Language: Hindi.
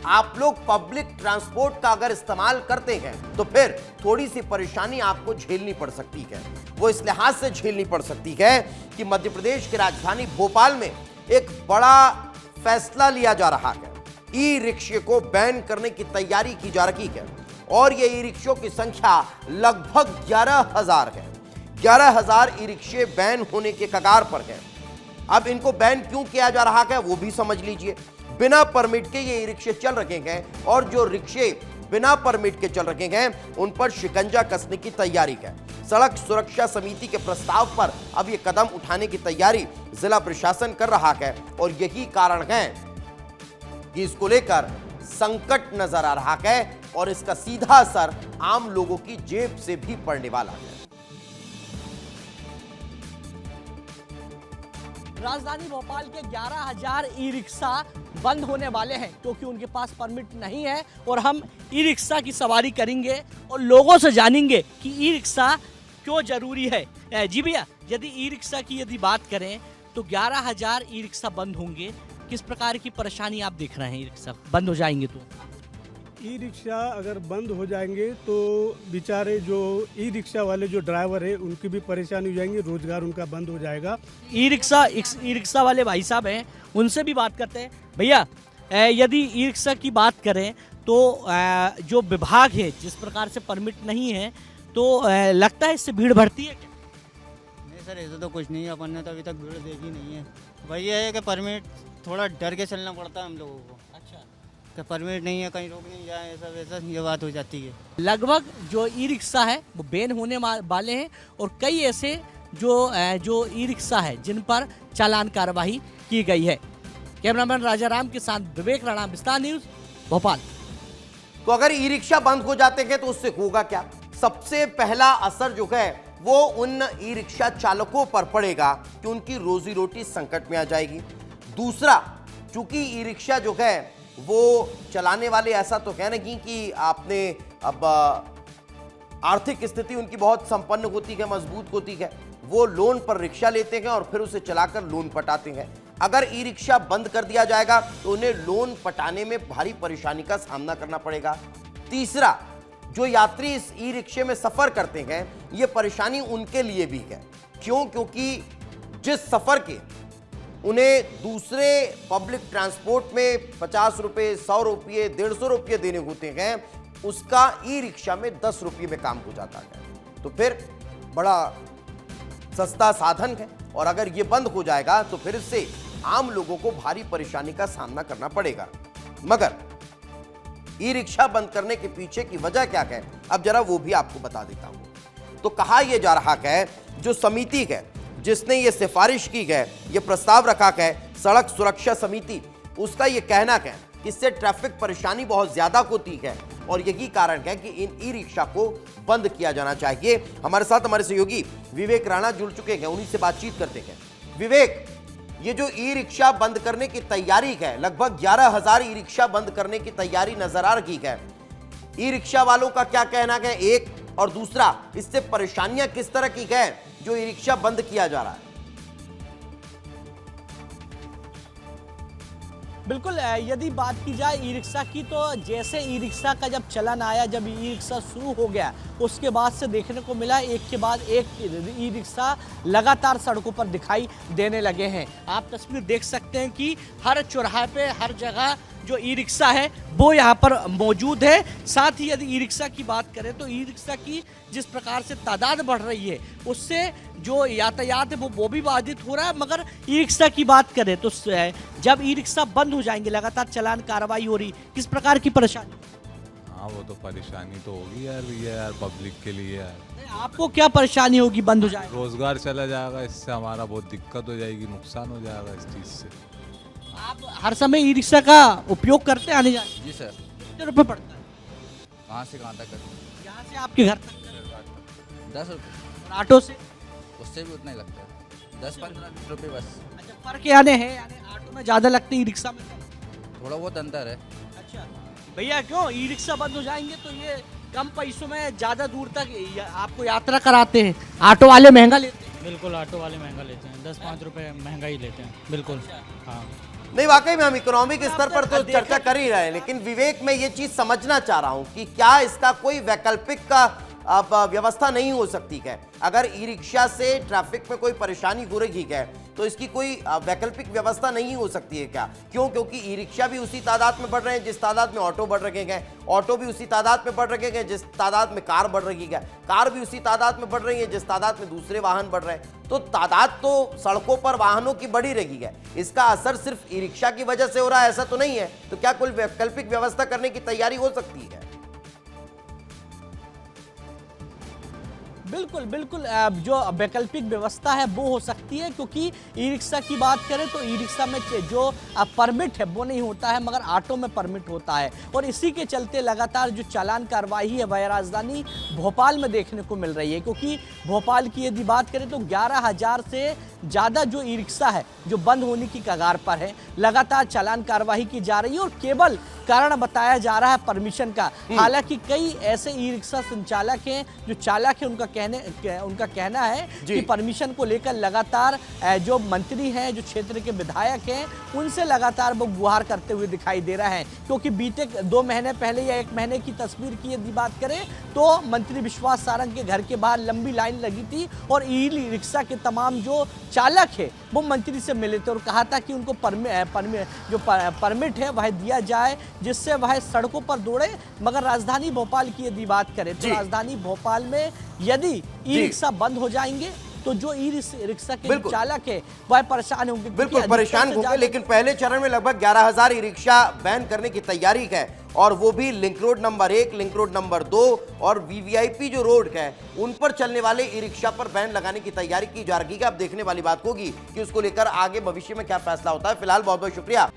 आप लोग पब्लिक ट्रांसपोर्ट का अगर इस्तेमाल करते हैं तो फिर थोड़ी सी परेशानी आपको झेलनी पड़ सकती है। वो इस लिहाज से झेलनी पड़ सकती है कि मध्य प्रदेश की राजधानी भोपाल में एक बड़ा फैसला लिया जा रहा है। ई रिक्शे को बैन करने की तैयारी की जा रही है और ये ई रिक्शों की संख्या लगभग 11,000 है। 11,000 ई रिक्शे बैन होने के कगार पर है। अब इनको बैन क्यों किया जा रहा है वो भी समझ लीजिए। बिना परमिट के ये ई रिक्शे चल रहे हैं और जो रिक्शे बिना परमिट के चल रहे हैं उन पर शिकंजा कसने की तैयारी है। सड़क सुरक्षा समिति के प्रस्ताव पर अब ये कदम उठाने की तैयारी जिला प्रशासन कर रहा है और यही कारण है कि इसको लेकर संकट नजर आ रहा है और इसका सीधा असर आम लोगों की जेब से भी पड़ने वाला है। राजधानी भोपाल के 11,000 ई रिक्शा बंद होने वाले हैं क्योंकि उनके पास परमिट नहीं है और हम ई रिक्शा की सवारी करेंगे और लोगों से जानेंगे कि ई रिक्शा क्यों जरूरी है। जी भैया, यदि ई रिक्शा की यदि बात करें तो 11,000 ई रिक्शा बंद होंगे, किस प्रकार की परेशानी आप देख रहे हैं? ई रिक्शा बंद हो जाएंगे तो ई रिक्शा अगर बंद हो जाएंगे तो बेचारे जो ई रिक्शा वाले जो ड्राइवर है उनकी भी परेशानी हो जाएंगी, रोजगार उनका बंद हो जाएगा। ई रिक्शा वाले भाई साहब हैं, उनसे भी बात करते हैं। भैया, यदि ई रिक्शा की बात करें तो जो विभाग है जिस प्रकार से परमिट नहीं है तो लगता है इससे भीड़ बढ़ती है क्या? नहीं सर, ऐसा तो कुछ नहीं है। अपन ने तो अभी तक भीड़ देखी नहीं है। वही है कि परमिट थोड़ा डर के चलना पड़ता है हम लोगों को। अच्छा, कि परमिट नहीं है, कहीं रोक नहीं जाए, ऐसा वैसा ये बात हो जाती है। लगभग जो ई रिक्शा है वो बैन होने वाले हैं और कई ऐसे जो ई रिक्शा है जिन पर चालान कार्रवाई की गई है। कैमरामैन राजा राम के साथ विवेक राणा, विस्तार न्यूज, भोपाल। तो अगर ई रिक्शा बंद हो जाते हैं तो उससे होगा क्या? सबसे पहला असर जो है वो उन ई रिक्शा चालकों पर पड़ेगा कि उनकी रोजी रोटी संकट में आ जाएगी। दूसरा, चूंकि ई रिक्शा जो है वो चलाने वाले ऐसा तो है नहीं कि आपने अब आर्थिक स्थिति उनकी बहुत संपन्न होती है, मजबूत होती है। वो लोन पर रिक्शा लेते हैं और फिर उसे चलाकर लोन पटाते हैं। अगर ई रिक्शा बंद कर दिया जाएगा तो उन्हें लोन पटाने में भारी परेशानी का सामना करना पड़ेगा। तीसरा, जो यात्री इस ई रिक्शे में सफर करते हैं ये परेशानी उनके लिए भी है। क्यों? क्योंकि जिस सफर के उन्हें दूसरे पब्लिक ट्रांसपोर्ट में 50 रुपये, 100 रुपये, 150 रुपये देने होते हैं, उसका ई रिक्शा में 10 रुपये में काम हो जाता है। तो फिर बड़ा सस्ता साधन है और अगर ये बंद हो जाएगा तो फिर इससे आम लोगों को भारी परेशानी का सामना करना पड़ेगा। मगर ई रिक्शा बंद करने के पीछे की वजह क्या है, अब जरा वो भी आपको बता देता हूं। तो कहा यह जा रहा है, जो समिति है जिसने ये सिफारिश की है, ये प्रस्ताव रखा है, सड़क सुरक्षा समिति, उसका ये कहना है कि इससे ट्रैफिक परेशानी बहुत ज्यादा होती है और यही कारण है कि इन ई रिक्शा को बंद किया जाना चाहिए। हमारे साथ हमारे सहयोगी विवेक राणा जुड़ चुके हैं, उन्हीं से बातचीत करते हैं। विवेक, ये जो ई रिक्शा बंद करने की तैयारी है, लगभग 11,000 ई रिक्शा बंद करने की तैयारी नजर आ रही है, ई रिक्शा वालों का क्या कहना है? एक, और दूसरा, इससे परेशानियां किस तरह की है जो ई रिक्शा बंद किया जा रहा है? बिल्कुल, यदि बात की जाए ई रिक्शा की तो जैसे ई रिक्शा का जब चलन आया, जब ई रिक्शा शुरू हो गया, उसके बाद से देखने को मिला एक के बाद एक ई रिक्शा लगातार सड़कों पर दिखाई देने लगे हैं। आप तस्वीर देख सकते हैं कि हर चौराहे पे, हर जगह जो ई रिक्शा है वो यहाँ पर मौजूद है। साथ ही यदि ई रिक्शा की बात करें तो ई रिक्शा की जिस प्रकार से तादाद बढ़ रही है उससे जो यातायात है वो भी बाधित हो रहा है। मगर ई रिक्शा की बात करें तो जब ई रिक्शा बंद हो जाएंगे, लगातार चालान कार्रवाई हो रही, किस प्रकार की परेशानी? हाँ, वो तो परेशानी तो होगी यार भैया, यार पब्लिक के लिए यार। आपको क्या परेशानी होगी बंद हो जाए? रोजगार चला जाएगा, इससे हमारा बहुत दिक्कत हो जाएगी, नुकसान हो जाएगा इस चीज़ से। आप हर समय ई रिक्शा का उपयोग करते हैं आने जाने? जी सर। कितने रुपये पड़ता है? कहाँ से कहाँ तक? यहाँ से आपके घर तक? 10 रुपये। और ऑटो से? उससे भी उतना ही लगता है, 10-15 रुपये बस। अच्छा, फर्क यानी है, यानी ऑटो में ज़्यादा लगते हैं, ई रिक्शा में थोड़ा बहुत अंतर है। अच्छा भैया, क्यों ई रिक्शा बंद हो जाएंगे तो ये कम पैसों में ज़्यादा दूर तक आपको यात्रा कराते हैं, ऑटो वाले महंगा लेते हैं? बिल्कुल, ऑटो वाले महंगा लेते हैं, 10-5 रुपये महंगा ही लेते हैं। बिल्कुल। हाँ, नहीं, वाकई में हम इकोनॉमिक स्तर पर तो देखा- चर्चा कर ही रहे हैं, लेकिन विवेक में ये चीज समझना चाह रहा हूं कि क्या इसका कोई वैकल्पिक का अब व्यवस्था नहीं हो सकती क्या? अगर ई रिक्शा से ट्रैफिक में कोई परेशानी हो रही है तो इसकी कोई वैकल्पिक व्यवस्था नहीं हो सकती है क्या? क्यों? क्योंकि ई रिक्शा भी उसी तादाद में बढ़ रहे हैं जिस तादाद में ऑटो बढ़ रहे हैं, ऑटो भी उसी तादाद में बढ़ रहे हैं जिस तादाद में कार बढ़ रही है, कार भी उसी तादाद में बढ़ रही है जिस तादाद में दूसरे वाहन बढ़ रहे हैं। तो तादाद तो सड़कों पर वाहनों की बढ़ी रही है, इसका असर सिर्फ ई रिक्शा की वजह से हो रहा है ऐसा तो नहीं है। तो क्या कोई वैकल्पिक व्यवस्था करने की तैयारी हो सकती है? बिल्कुल बिल्कुल, जो वैकल्पिक व्यवस्था है वो हो सकती है, क्योंकि ई रिक्शा की बात करें तो ई रिक्शा में जो परमिट है वो नहीं होता है, मगर ऑटो में परमिट होता है। और इसी के चलते लगातार जो चालान कार्रवाई है वह राजधानी भोपाल में देखने को मिल रही है, क्योंकि भोपाल की यदि बात करें तो 11,000 से ज़्यादा जो ई रिक्शा है जो बंद होने की कगार पर है, लगातार चालान कार्रवाई की जा रही है और केवल कारण बताया जा रहा है परमिशन का। हालांकि कई ऐसे ई रिक्शा संचालक हैं, जो चालक है, उनका कहना है कि परमिशन को लेकर लगातार जो मंत्री हैं, जो क्षेत्र के विधायक हैं, उनसे लगातार वो गुहार करते हुए दिखाई दे रहा है। क्योंकि बीते 2 महीने पहले या 1 महीने की तस्वीर की यदि बात करें तो मंत्री विश्वास सारंग के घर के बाहर लंबी लाइन लगी थी और ई रिक्शा के तमाम जो चालक है वो मंत्री से मिले थे और कहा था कि उनको परमिट है वह दिया जाए जिससे वह सड़कों पर दौड़े। मगर राजधानी भोपाल की यदि बात करें तो राजधानी भोपाल में यदि ई रिक्शा बंद हो जाएंगे तो जो ई रिक्शा के चालक है वह परेशान होंगे, बिल्कुल परेशान होंगे। लेकिन पहले चरण में लगभग 11,000 ई रिक्शा बैन करने की तैयारी है, और वो भी link road number 1, link road number 2 और वीवीआईपी जो रोड है उन पर चलने वाले ई रिक्शा पर बैन लगाने की तैयारी की जा रही है। अब देखने वाली बात होगी कि उसको लेकर आगे भविष्य में क्या फैसला होता है। फिलहाल बहुत बहुत शुक्रिया।